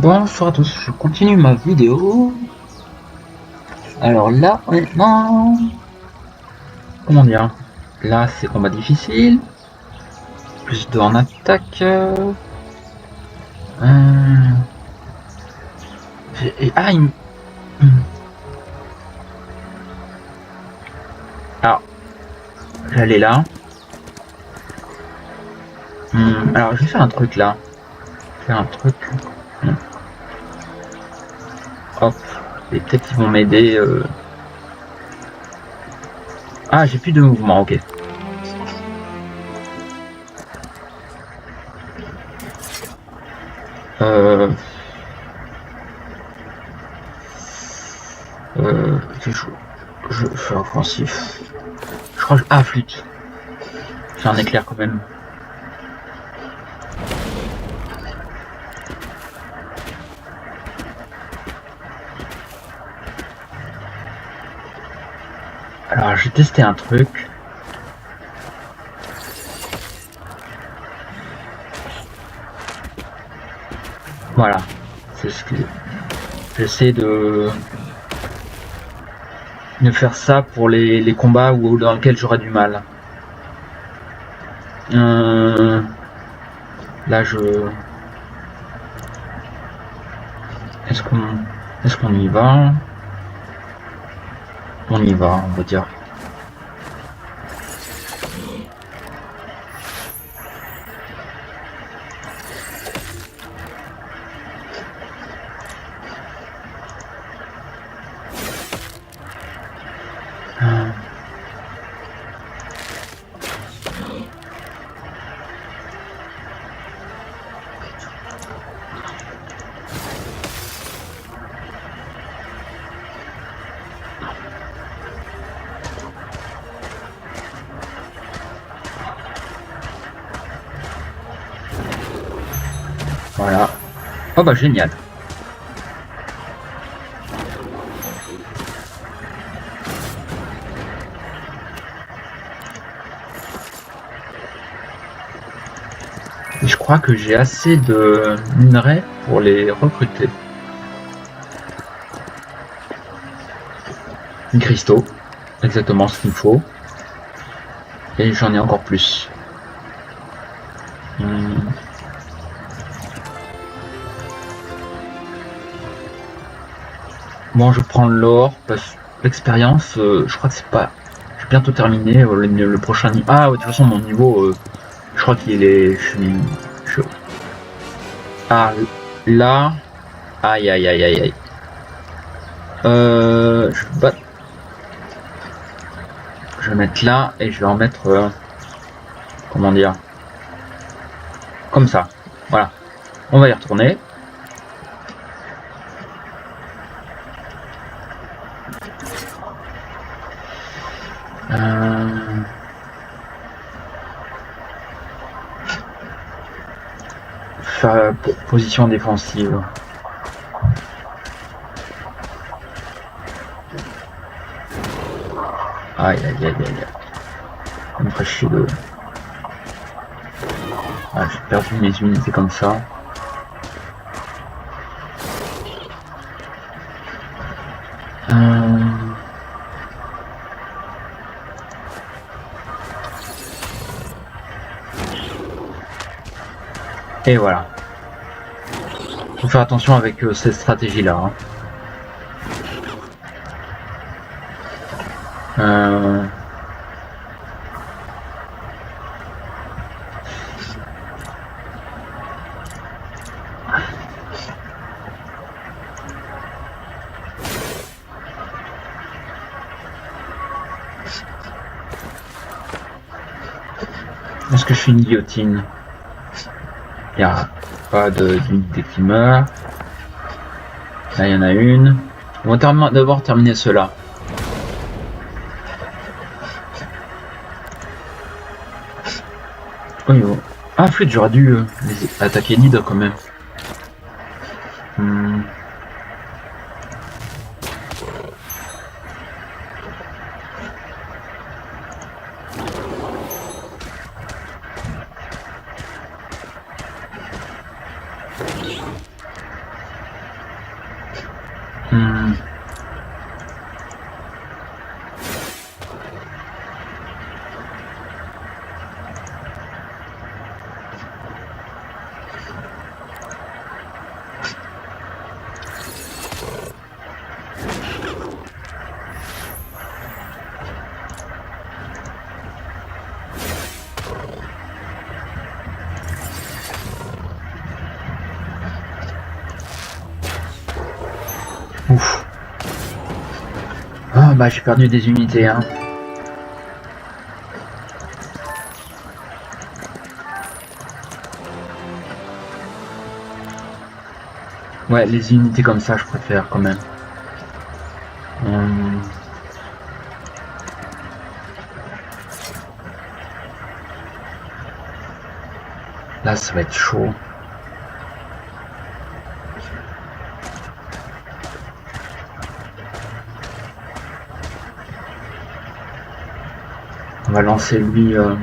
Bonsoir à tous, je continue ma vidéo. Alors là, honnêtement, comment dire, là c'est combat difficile, plus 2 en attaque. Ah, alors, j'allais là. Alors je vais faire un truc là. Faire un truc. Hop, et peut-être qu'ils vont m'aider. Ah, j'ai plus de mouvement, ok. Je fais offensif. Je crois que ah, flûte. J'ai un éclair quand même. Alors j'ai testé un truc. Voilà, c'est ce que j'essaie de faire ça pour les combats où, dans lesquels j'aurais du mal. Là je... Est-ce qu'on y va? On y va, on va dire. Voilà. Oh bah génial. Et je crois que j'ai assez de minerais pour les recruter. Cristaux, exactement ce qu'il me faut. Et j'en ai encore plus. Bon, je prends l'or parce que l'expérience, je crois que c'est pas. J'ai bientôt terminé le prochain niveau. Ah, ouais, de toute façon, mon niveau, je crois qu'il est. Ah, là. Aïe, aïe, aïe, aïe, aïe. Je vais mettre là et je vais en mettre. Comment dire? Comme ça. Voilà. On va y retourner. Faire position défensive. Aïe, aïe, aïe, aïe. Ça me ferait chier de... Ah, j'ai perdu mes unités comme ça. Et voilà. Faut faire attention avec cette stratégie-là. Est-ce que je suis une guillotine? Il n'y a pas d'unité qui meurt. Là, il y en a une. On va d'abord terminer cela. Oui, bon. Ah, flûte, j'aurais dû attaquer Nid quand même. Hmm. Ouf. Ah bah j'ai perdu des unités hein. Ouais, les unités comme ça je préfère quand même. Là ça va être chaud. On va lancer lui. On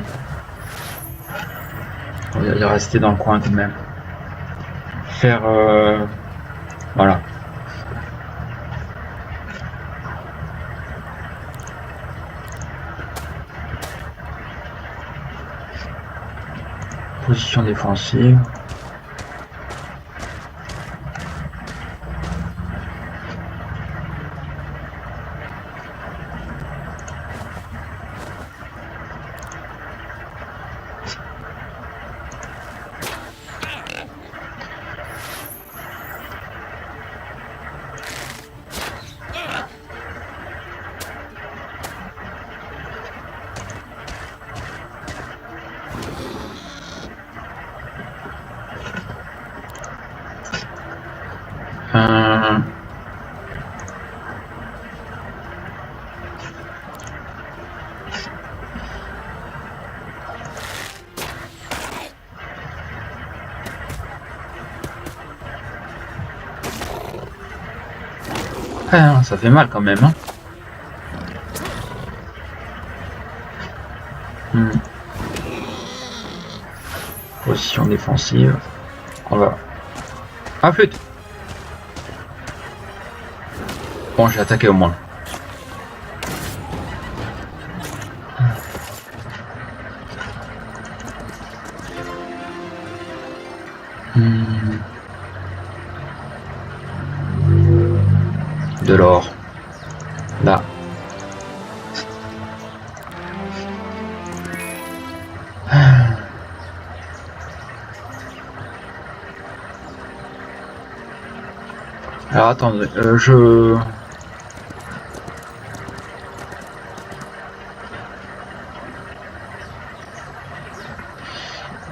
va rester dans le coin quand même. Faire. Voilà. Position défensive. Ah, ça fait mal quand même. Hein. Position défensive. On va. Ah flûte. Bon, j'ai attaqué au moins. De l'or. Là. Alors attendez, je...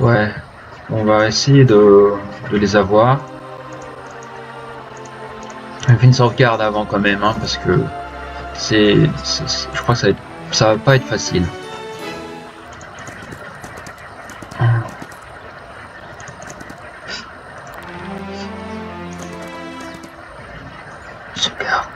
Ouais, on va essayer de les avoir. On fait une sauvegarde avant quand même, hein, parce que je crois que ça va pas être facile. Sauvegarde.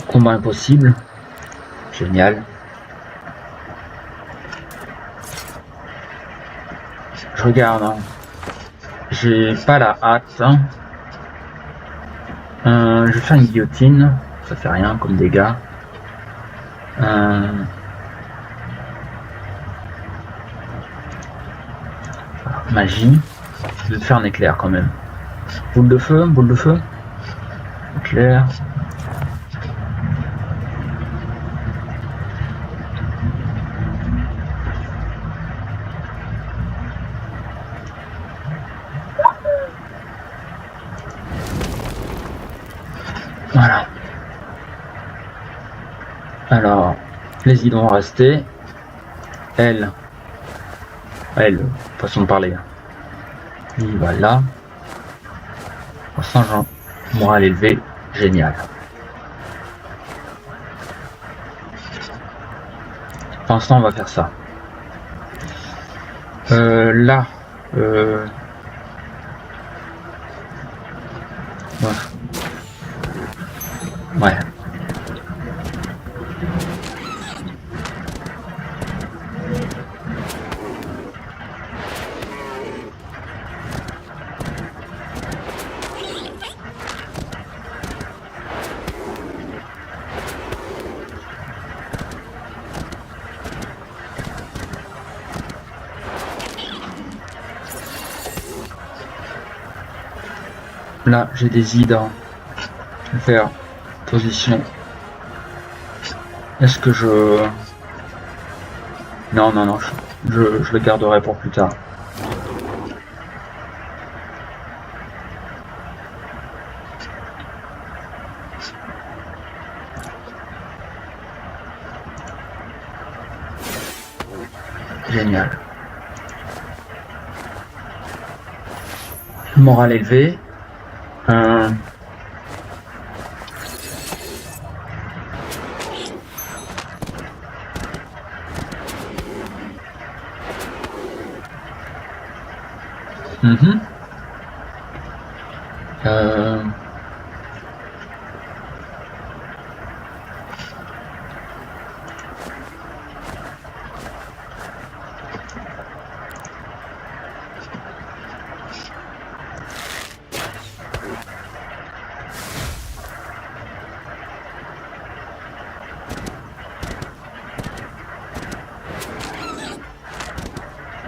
Combat impossible. Génial. Je regarde. Hein. J'ai pas la hâte. Hein. Je vais faire une guillotine. Ça fait rien comme dégâts. Magie. Je vais faire un éclair quand même. Boule de feu, boule de feu. Éclair. Voilà. Alors, les îles vont rester. Elle, façon de parler. Il va là. Saint-Jean, morale élevée, génial. Pour l'instant, on va faire ça. Là, ouais. Là, j'ai des hydres. Je vais faire position. Est-ce que je... Non, je le garderai pour plus tard. Génial. Morale élevé.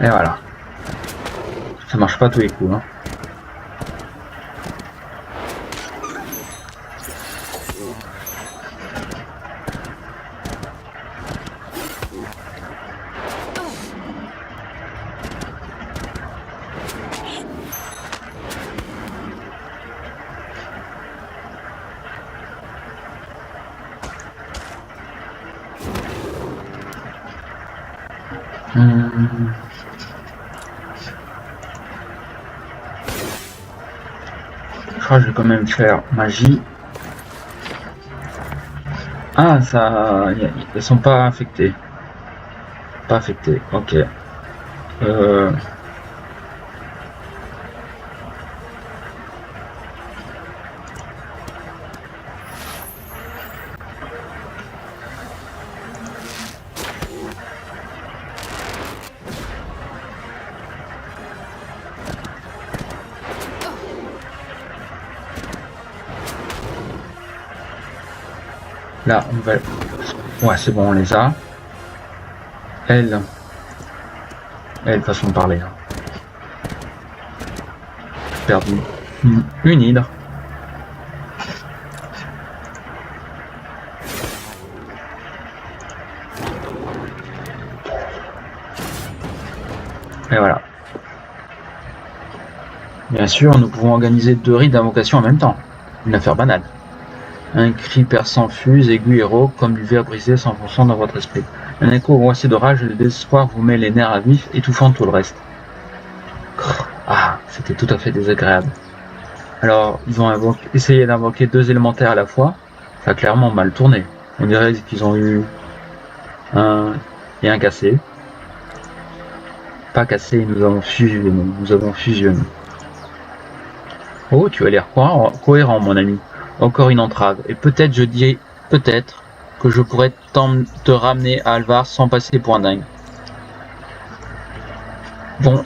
Et voilà. Ça marche pas tous les coups. Hein. Je crois que je vais quand même faire magie. Ah, ça... Ils sont pas affectés. Pas affectés, ok. Là, on va... Ouais, c'est bon, on les a. Elle, façon de parler. Hein. Perdu. Une hydre. Et voilà. Bien sûr, nous pouvons organiser 2 rites d'invocation en même temps. Une affaire banale. Un cri perçant fuse, aigu et rauque, comme du verre brisé s'enfonçant dans votre esprit. Un écho roissé de rage et de désespoir vous met les nerfs à vif, étouffant tout le reste. Ah, c'était tout à fait désagréable. Alors, ils ont essayé d'invoquer 2 élémentaires à la fois. Ça a clairement mal tourné. On dirait qu'ils ont eu un et un cassé. Pas cassé, nous avons fusionné. Oh, tu as l'air cohérent, mon ami. Encore une entrave. Et peut-être, je dis peut-être, que je pourrais te ramener à Alvar sans passer pour un dingue. Bon,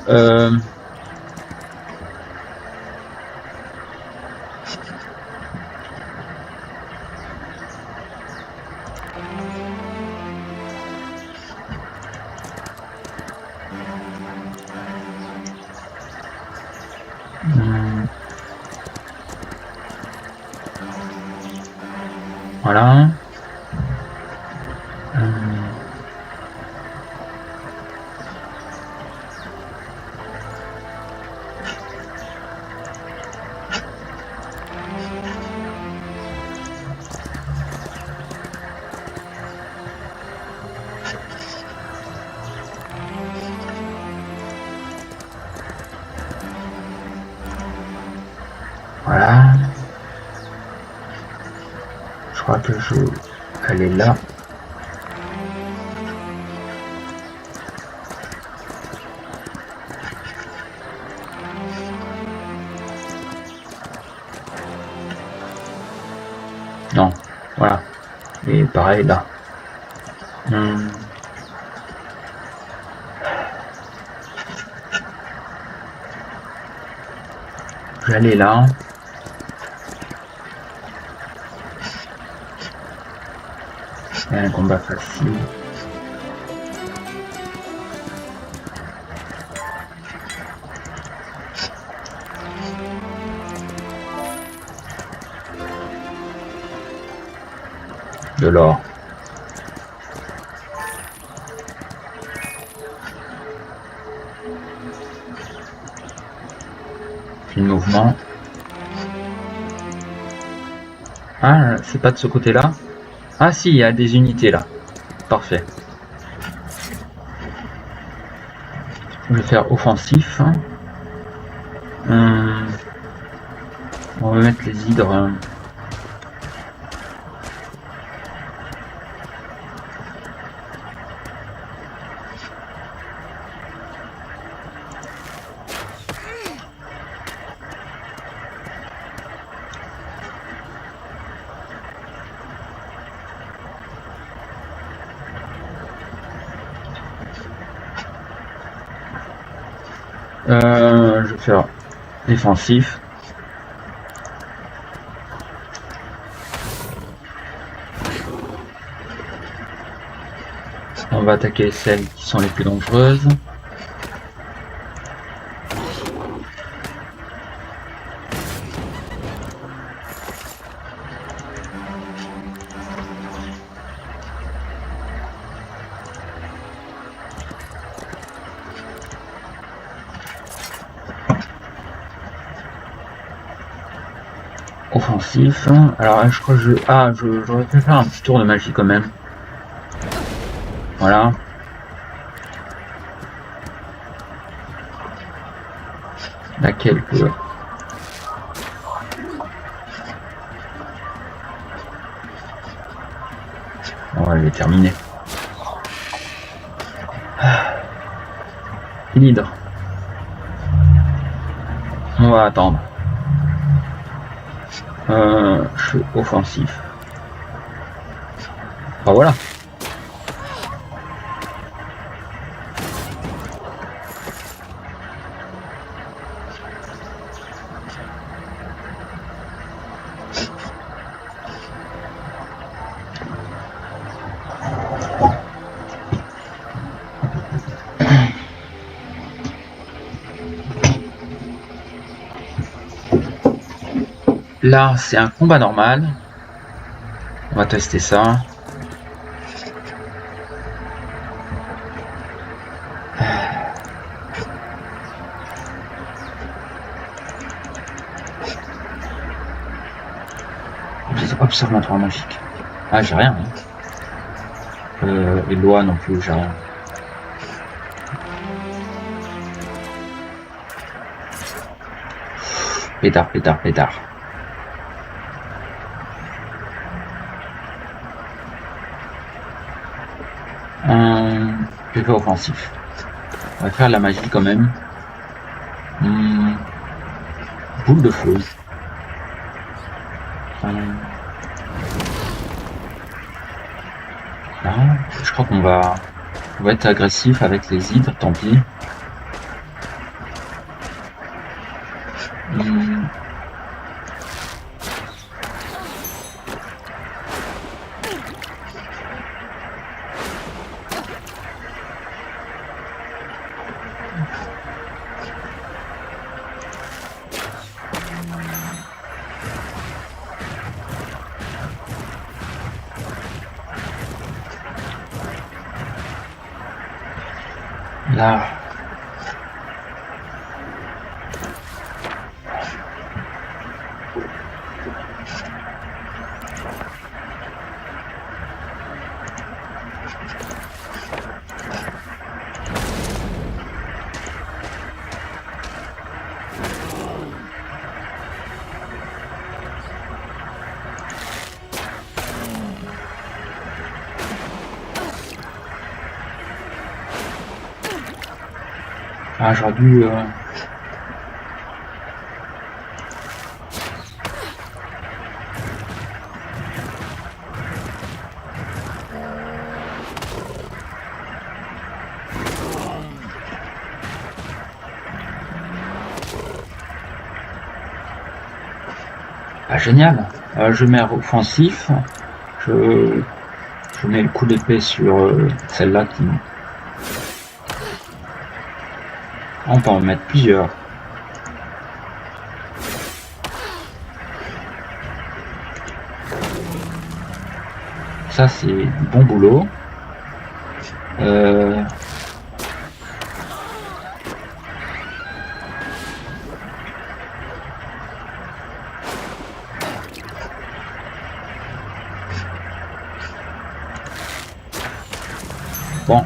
voilà. Voilà. Je crois que elle est là. Non, voilà. Et pareil là. Je vais aller là. C'est un combat facile. de l'or. Puis le mouvement. Ah, c'est pas de ce côté-là. Ah si, il y a des unités là. Parfait. Je vais faire offensif. On va mettre les hydres. Je vais faire défensif. On va attaquer celles qui sont les plus dangereuses. Offensif. Alors je crois que j'aurais pu faire un petit tour de magie quand même. Voilà. Laquelle peut... Bon, elle est terminée. L'hydre. On va attendre. Je suis offensif. Ah voilà. Là, c'est un combat normal. On va tester ça. Observatoire magique. Ah, j'ai rien. Les lois non plus, j'ai rien. Pétard, pétard, pétard. Je vais faire offensif. On va faire la magie quand même. Boule de feu. Là, je crois qu'on va être agressif avec les hydres, tant pis. Là. Ah, j'aurais dû... Ah, génial. Je mets offensif. Je mets le coup d'épée sur celle-là qui... On peut en mettre plusieurs. ça c'est du bon boulot. Bon.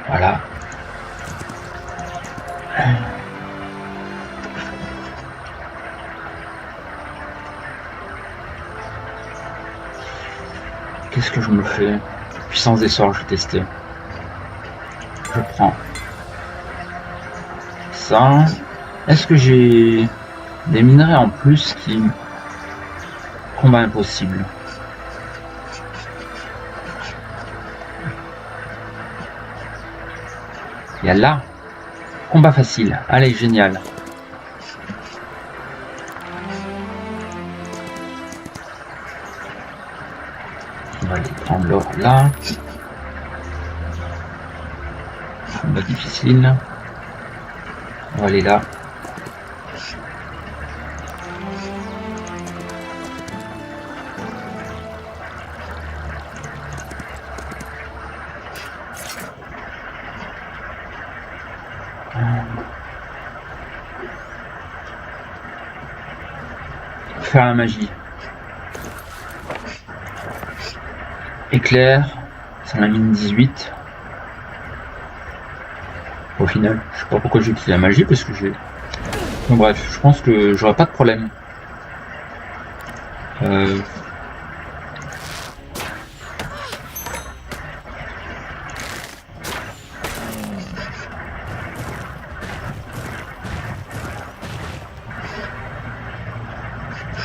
Voilà. Qu'est-ce que je me fais? Puissance des sorts, je vais tester. Je prends ça. Est-ce que j'ai des minerais en plus qui... Combat impossible. Il y a là. Combat facile. Allez, génial. On va aller prendre l'or là. Combat difficile. On va aller là. Faire la magie. Éclair, ça m'a mis 18. Au final, je sais pas pourquoi j'ai utilisé la magie parce que j'ai. Bon, bref, je pense que j'aurai pas de problème.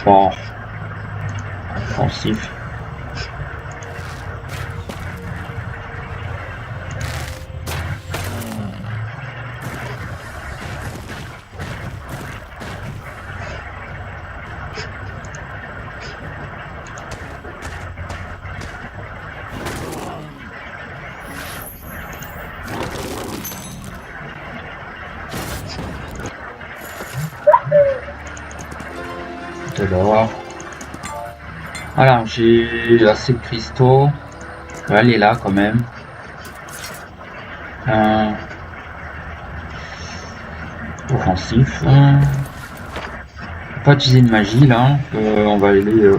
Bon. Offensif. De l'or. Voilà, j'ai assez de cristaux. Je vais aller là quand même. Offensif. Pas utiliser de magie là. On va aller.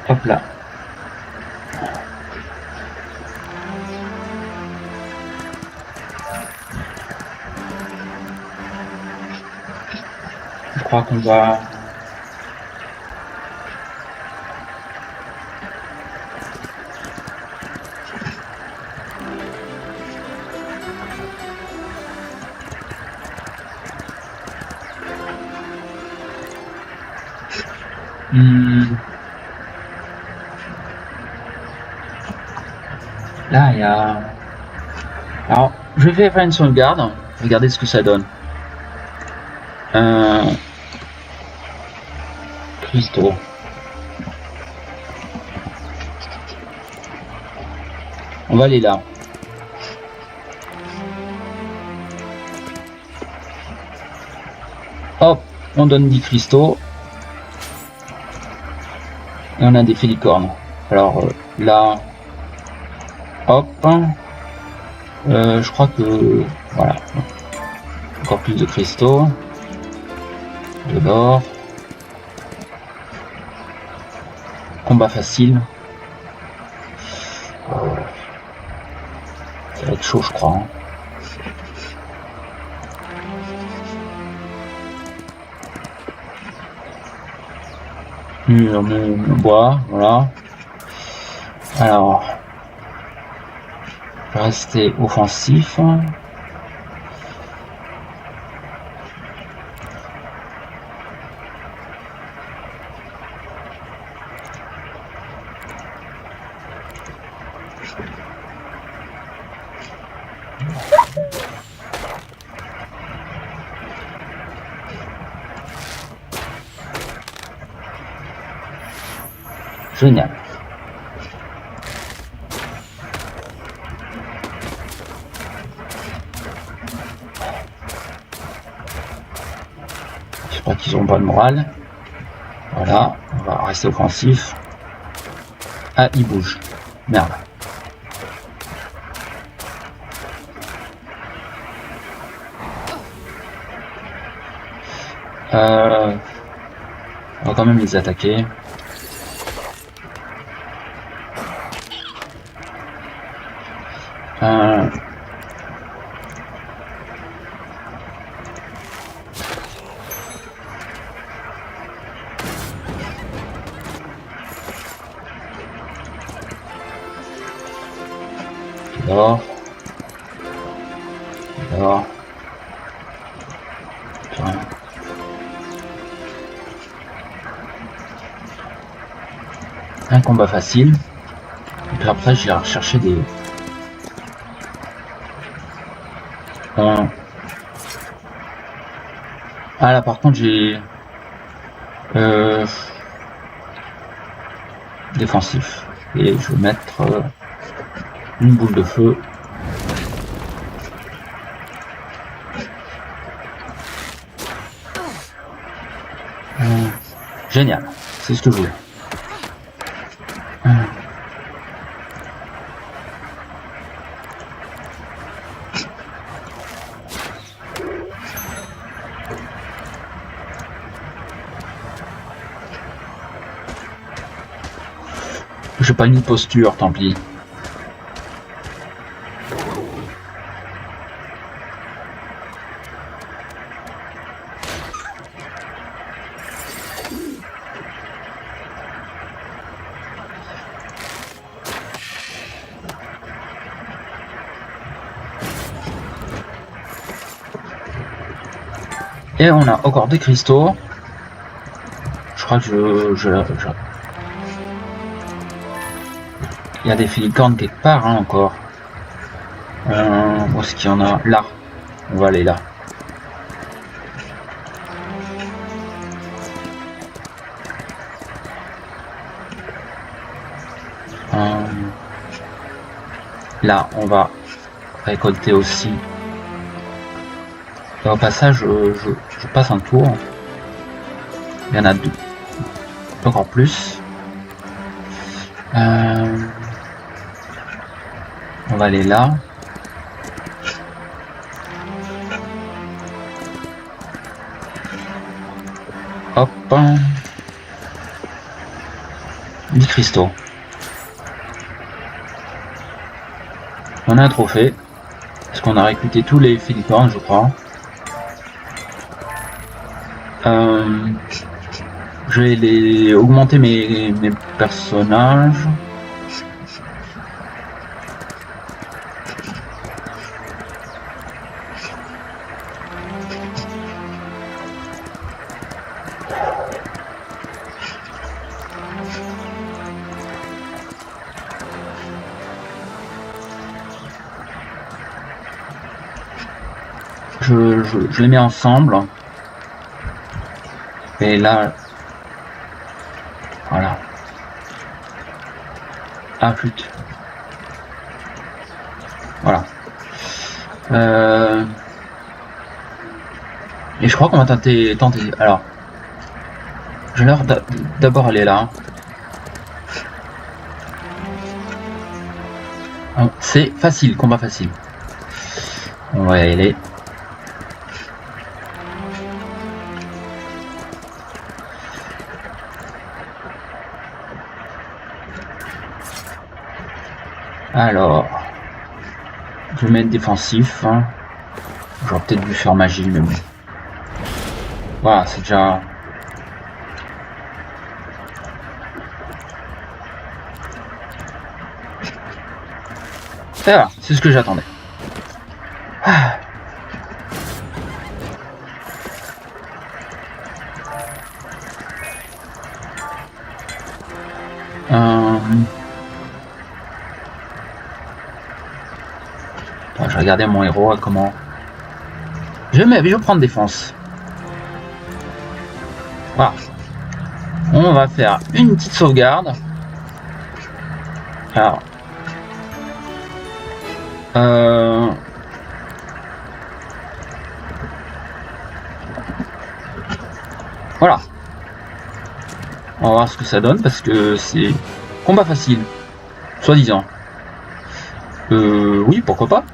Hop là. Je crois qu'on va... Là, il y a... Alors, je vais faire une sauvegarde. Regardez ce que ça donne. Cristaux. On va aller là. Hop, on donne 10 cristaux. Et on a des filicornes. Alors là... Hop, je crois que voilà, encore plus de cristaux, de l'or, combat facile, va être chaud, je crois. Hein. Mon bois, voilà. Alors, je vais rester offensif. Génial. Je crois qu'ils ont pas de morale. Voilà, on va rester offensif. Ah, il bouge. Merde. On va quand même les attaquer. Dehors. Dehors. Un combat facile. Et puis après, je vais rechercher des... Ah là, par contre, j'ai... défensif. Et je vais mettre une boule de feu. Génial. C'est ce que je voulais. J'ai pas une posture, tant pis. Et on a encore des cristaux. Je crois que il y a des filicornes quelque part, hein, encore. Où est-ce qu'il y en a? Là. On va aller là. Là, on va récolter aussi. Et au passage, je passe un tour. Il y en a deux. Encore plus. On va aller là. Hop. 10 cristaux. On a un trophée. Parce qu'on a recruté tous les filicornes, je crois. Je vais augmenter mes personnages. Je les mets ensemble. Et là, voilà. Ah, flûte. Voilà. Et je crois qu'on va tenter. Alors, je vais d'abord aller là. C'est facile, combat facile. On va y aller. Alors, Je vais mettre défensif. Hein. J'aurais peut-être dû faire magie, mais bon. Voilà, c'est déjà... Voilà, c'est ce que j'attendais. Ah. Je regardais mon héros comment. Je vais prendre défense. Voilà. On va faire une petite sauvegarde. Alors. Voilà. On va voir ce que ça donne parce que c'est combat facile, soi-disant. Oui, pourquoi pas.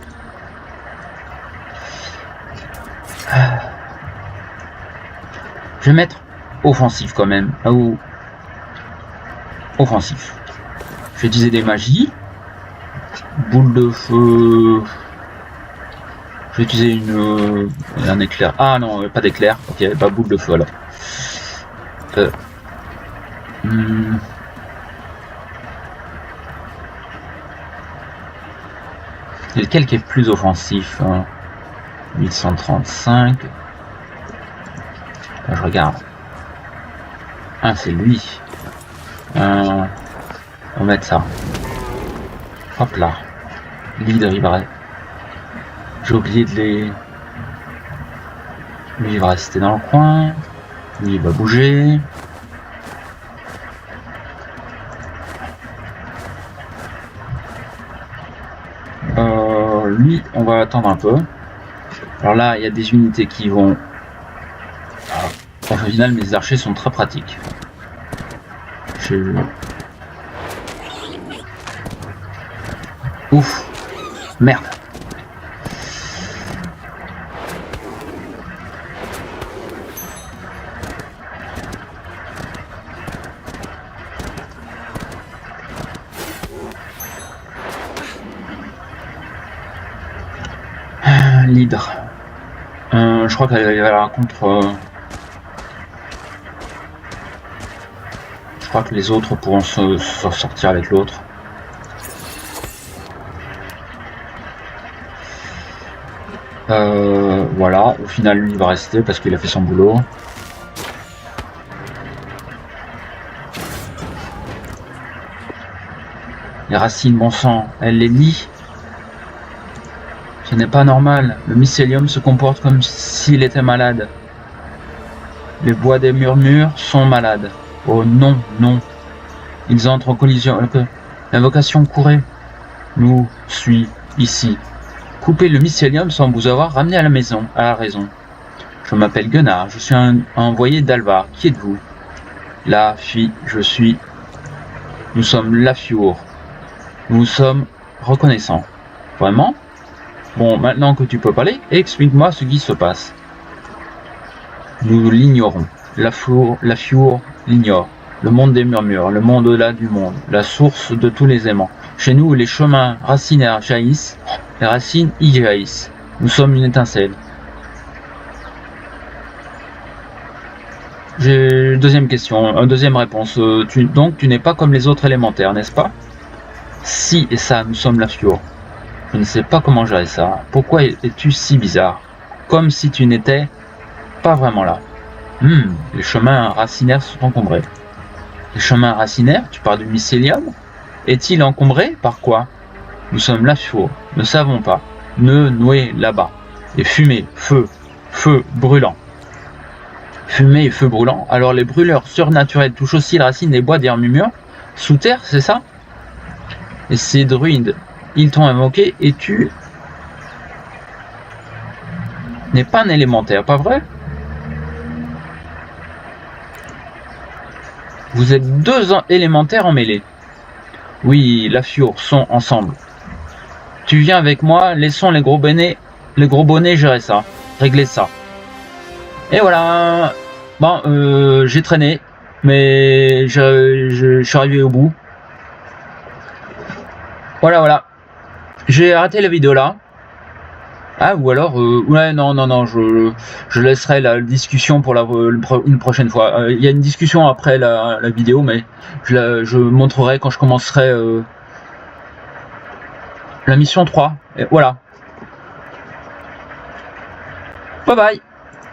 Je vais mettre offensif quand même. Oh. Offensif. Je vais utiliser des magies. Boule de feu. Je vais utiliser un éclair. Ah non, pas d'éclair. Ok, pas boule de feu alors. Lequel qui est plus offensif hein 1135. Je regarde. Ah, c'est lui. On va mettre ça. Hop là. Leader, il va... J'ai oublié de les... Lui, il va rester dans le coin. Lui, il va bouger. Lui, on va attendre un peu. Alors là, il y a des unités qui vont... Au final, mes archers sont très pratiques. Ouf. Merde. L'hydre. Je crois qu'elle va la contre... Je crois que les autres pourront se sortir avec l'autre. Voilà, au final lui il va rester parce qu'il a fait son boulot. Les racines, bon sang, elle les lie. Ce n'est pas normal. Le mycélium se comporte comme s'il était malade. Les bois des murmures sont malades. Oh non, non. Ils entrent en collision. L'invocation courait. Nous suis ici. Coupez le mycélium sans vous avoir ramené à la maison, à la raison. Je m'appelle Gunnar, je suis un envoyé d'Alvar. Qui êtes-vous? La fille, je suis. Nous sommes Lafiour. Nous sommes reconnaissants. Vraiment? Bon, maintenant que tu peux parler, explique-moi ce qui se passe. Nous l'ignorons. Lafiour l'ignore. Le monde des murmures, le monde au-delà du monde, la source de tous les aimants. Chez nous, les chemins racinaires jaillissent, les racines y jaillissent. Nous sommes une étincelle. J'ai deuxième question, deuxième réponse. Donc tu n'es pas comme les autres élémentaires, n'est-ce pas? Si, et ça, nous sommes Lafiour. Je ne sais pas comment gérer ça. Pourquoi es-tu si bizarre? Comme si tu n'étais pas vraiment là. Les chemins racinaires sont encombrés. Les chemins racinaires, tu parles du mycélium? Est-il encombré par quoi? Nous sommes Lafiour, ne savons pas. Noué là-bas. Et fumée, feu brûlant. Fumée et feu brûlant. Alors les brûleurs surnaturels touchent aussi les racines des bois des murmures. Sous terre, c'est ça? Et ces druides, ils t'ont invoqué et tu n'es pas un élémentaire, pas vrai? Vous êtes deux élémentaires emmêlés. Oui, Lafiour sont ensemble. Tu viens avec moi, laissons les gros bonnets gérer ça, régler ça. Et voilà. Bon, j'ai traîné, mais je suis arrivé au bout. Voilà. J'ai arrêté la vidéo là. Ah, ou alors, ouais, non, je laisserai la discussion pour une prochaine fois. Il y a une discussion après la vidéo, mais je montrerai quand je commencerai la mission 3. Et voilà. Bye bye.